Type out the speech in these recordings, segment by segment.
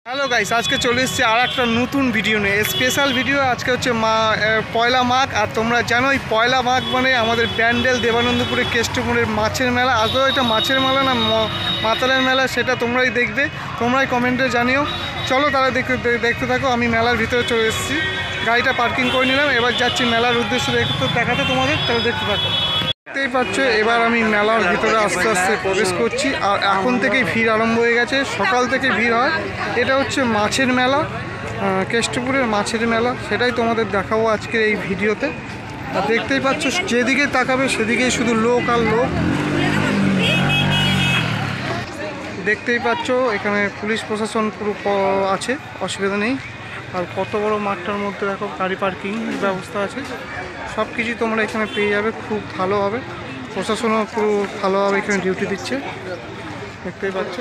Hello guys, আজকে চলে এসেছি আর একটা নতুন ভিডিও নিয়ে, স্পেশাল ভিডিও। আজকে হচ্ছে পয়লা মাঘ। আর তোমরা জানোই পয়লা মাঘ মানে আমাদের ব্যান্ডেল দেবানন্দপুরে কেষ্টপুরের মাছের মেলা। আদৌ এটা মাছের মেলা না মাতালের মেলা সেটা তোমরাই দেখবে, তোমরাই কমেন্টে জানিও। চলো তাহলে দেখতে থাকো। আমি মেলার ভিতরে চলে এসেছি, গাড়িটা পার্কিং করে নিলাম, এবার যাচ্ছি মেলার উদ্দেশ্যে দেখাতে তোমাদের। তাহলে দেখতে থাকো। দেখতেই পাচ্ছ এবার আমি মেলার ভিতরে আস্তে আস্তে প্রবেশ করছি। আর এখন থেকেই ভিড় আরম্ভ হয়ে গেছে, সকাল থেকে ভিড় হয়। এটা হচ্ছে মাছের মেলা, কেষ্টপুরের মাছের মেলা, সেটাই তোমাদের দেখাবো আজকের এই ভিডিওতে। আর দেখতেই পাচ্ছ যেদিকে তাকাবে সেদিকেই শুধু লোক আর লোক। দেখতেই পাচ্ছ এখানে পুলিশ প্রশাসন পুরো আছে, অসুবিধা নেই। আর কত বড় মাঠটার মধ্যে দেখো গাড়ি পার্কিং ব্যবস্থা আছে, সব কিছুই তোমরা এখানে পেয়ে যাবে খুব ভালোভাবে। প্রশাসনও পুরো ভালোভাবে এখানে ডিউটি দিচ্ছে, দেখতেই পাচ্ছ।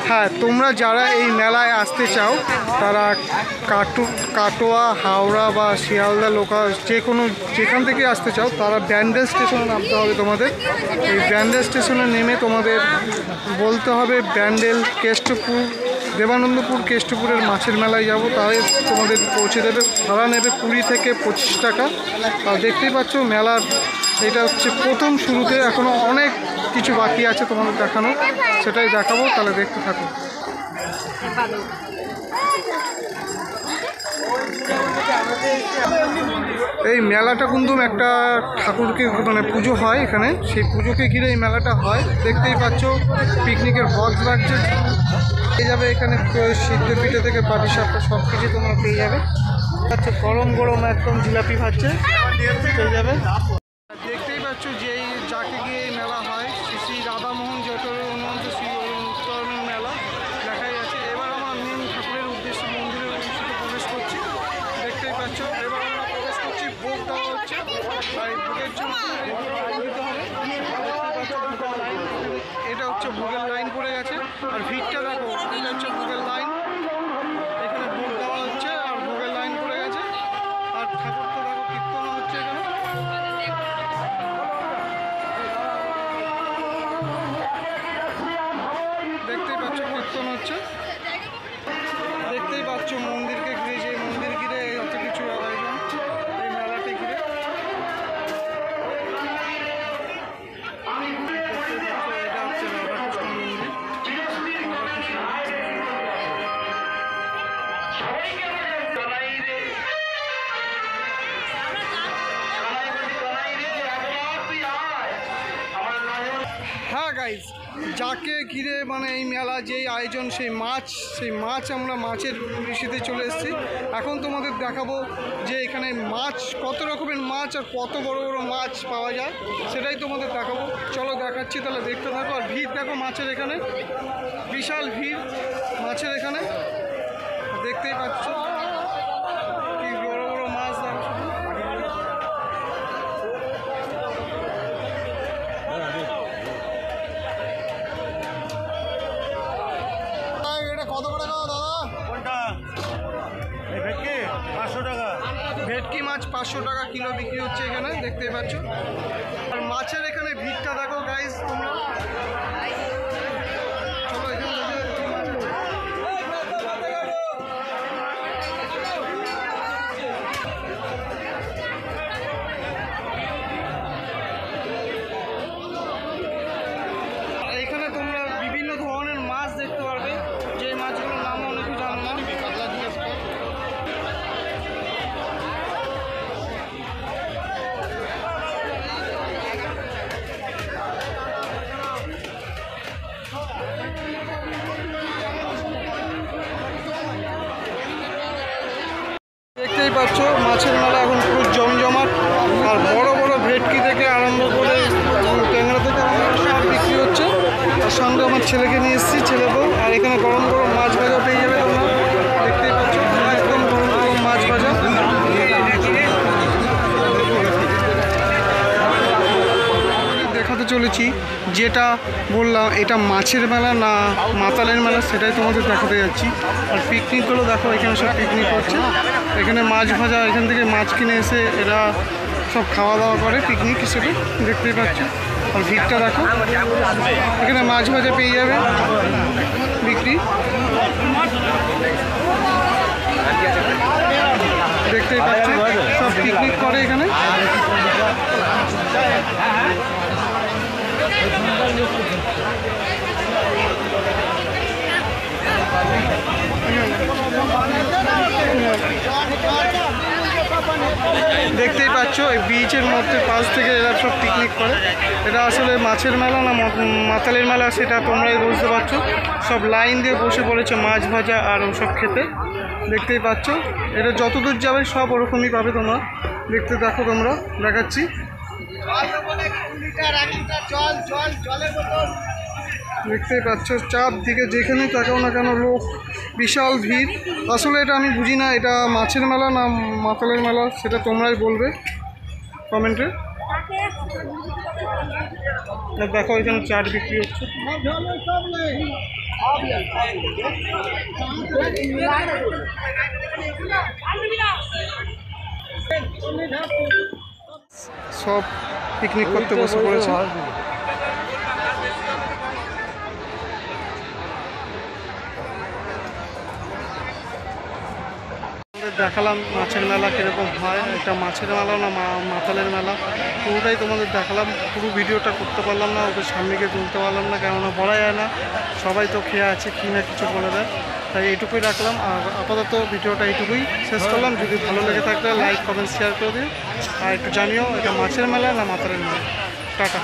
হ্যাঁ, তোমরা যারা এই মেলায় আসতে চাও তারা কাটোয়া, হাওড়া বা শিয়ালদা লোকাল যেখান থেকে আসতে চাও তারা ব্যান্ডেল স্টেশনে নামতে হবে তোমাদের। এই ব্যান্ডেল স্টেশনে নেমে তোমাদের বলতে হবে ব্যান্ডেল কেষ্টপুর দেবানন্দপুর কেষ্টপুরের মাছের মেলায় যাব, তাহলে তোমাদের পৌঁছে দেবে। ভাড়া নেবে 20 থেকে 25 টাকা। আর দেখতেই পাচ্ছ মেলার এটা হচ্ছে প্রথম শুরুতে, এখনও অনেক কিছু বাকি আছে তোমাদের দেখানো, সেটাই দেখাবো। তাহলে দেখতে থাকো। এই মেলাটা কিন্তু একটা ঠাকুরকে মানে পুজো হয় এখানে, সেই পুজোকে ঘিরে এই মেলাটা হয়। দেখতেই পাচ্ছ পিকনিকের বক্স লাগছে, পেয়ে যাবে এখানে সিদ্ধ পিঠে থেকে পাটিসাপটা সব কিছু তোমরা পেয়ে যাবে। আচ্ছা, গরম গরম একদম জিলাপি ভাজছে, পেয়ে যাবে। দেখতেই পাচ্ছ যে যাকে গিয়ে এই মেলা হয়, শ্রী রাধামোহন জটরের অনুমন্ত শ্রী উত্তরণের মেলা দেখাই যাচ্ছে। এবার আমার মেন ঠাকুরের উদ্দেশ্যে মন্দিরের উদ্দেশ্যে প্রবেশ করছি। দেখতেই পাচ্ছ এবার আমরা প্রবেশ করছি, ভোগ দেওয়া হচ্ছে। আর ভোগের জন্য দিতে হবে। এটা হচ্ছে ভোগের লাইন পড়ে গেছে। আর ভিড়টা দেখো, এটা হচ্ছে ভোগের লাইন, এখানে ভোগ দেওয়া হচ্ছে আর ভোগের লাইন পড়ে গেছে। আর ঠাকুর তো দেখো কীর্তন হচ্ছে এখানে। দেখতেই পাচ্ছ কীর্তন হচ্ছে, দেখতেই পাচ্ছ মন্দিরকে ঘিরে, যে মন্দির ঘিরে এত কিছু আয়োজন এই মেলাতে ঘিরে। এটা হচ্ছে রাধাকৃষ্ণ মন্দির। হ্যাঁ গাইজ, যাকে ঘিরে মানে এই মেলা যেই আয়োজন, সেই মাছ আমরা মাছের ঋষিতে চলে এসেছি। এখন তোমাদের দেখাবো যে এখানে মাছ, কত রকমের মাছ আর কত বড় বড় মাছ পাওয়া যায়, সেটাই তোমাদের দেখাবো। চলো দেখাচ্ছি, তাহলে দেখতে থাকো। আর ভিড় দেখো মাছের, এখানে বিশাল ভিড় মাছের এখানে, দেখতেই পাচ্ছ কি বড় বড় মাছ দেখো। কত করে দাও দাদা? কোনটা? এই ভেটকি 500 টাকা। ভেটকি মাছ 500 টাকা কিলো বিক্রি হচ্ছে এখানে, দেখতেই পাচ্ছ। আর মাছের এখানে ভিড়টা দেখো গাইজ তোমরা। চলো এখানে এইখানে তোমরা বিভিন্ন ধরনের মাছ দেখতে পারবে, যে মাছগুলোর নাম অনেকে জানো না। দেখতেই পাচ্ছ মাছের মেলা এখন খুব জমজমাট। আর বড় বড় ভেটকি থেকে আরম্ভ করে ট্যাংরা থেকে সব বিক্রি হচ্ছে। আর সঙ্গে আমার ছেলেকে নিয়ে এসেছি, ছেলে বউ। আর এখানে গরম গরম মাছ ভাজা পেয়ে যাবে তোমরা, দেখতেই পাচ্ছ একদম গরম গরম মাছ ভাজা। দেখাতে চলেছি, যেটা বললাম এটা মাছের মেলা না মাতালের মেলা, সেটাই তোমাদের দেখাতে যাচ্ছি। আর পিকনিকগুলো দেখো, এখানে সব পিকনিক করছে। এখানে মাছ ভাজা, এখান থেকে মাছ কিনে এসে এরা সব খাওয়া দাওয়া করে পিকনিক হিসেবে, দেখতেই পাচ্ছ। আর ভিড়টা দেখো, এখানে মাছ ভাজা পেয়ে যাবে বিক্রি। দেখতেই পাচ্ছ এই বিচের মধ্যে পাশ থেকে এরা সব পিকনিক করে। এটা আসলে মাছের মেলা না মাতালের মেলা সেটা তোমরাই বুঝতে পারছো। সব লাইন দিয়ে বসে পড়েছে মাছ ভাজা আর ওসব খেতে। দেখতেই পাচ্ছ এটা যতদূর যাবে সব ওরকমই পাবে তোমরা। দেখতে দেখো তোমরা দেখাচ্ছি। দেখতেই পাচ্ছ চারদিকে যেখানেই তাকাও না কেন লোক, বিশাল ভিড়। আসলে এটা আমি বুঝি না এটা মাছের মেলা না মাতালের মেলা, সেটা তোমরাই বলবে কমেন্টে। দেখো এখানে চাট বিক্রি হচ্ছে। সব পিকনিক করতে বসে পড়েছে। দেখালাম মাছের মেলা কীরকম হয়। এটা মাছের মেলা না মাতালের মেলা পুরোটাই তোমাদের দেখালাম। পুরো ভিডিওটা করতে পারলাম না, ওদের সামনে গিয়ে তুলতে পারলাম না, কেননা বলা যায় না, সবাই তো খেয়ে আছে কি না কিছু বলে দেয়। তাই এইটুকুই রাখলাম। আর আপাতত ভিডিওটা এইটুকুই শেষ করলাম। যদি ভালো লেগে থাকলে লাইক কমেন্ট শেয়ার করে দিও, আর একটু জানিও এটা মাছের মেলা না মাতালের মেলা। টাটা।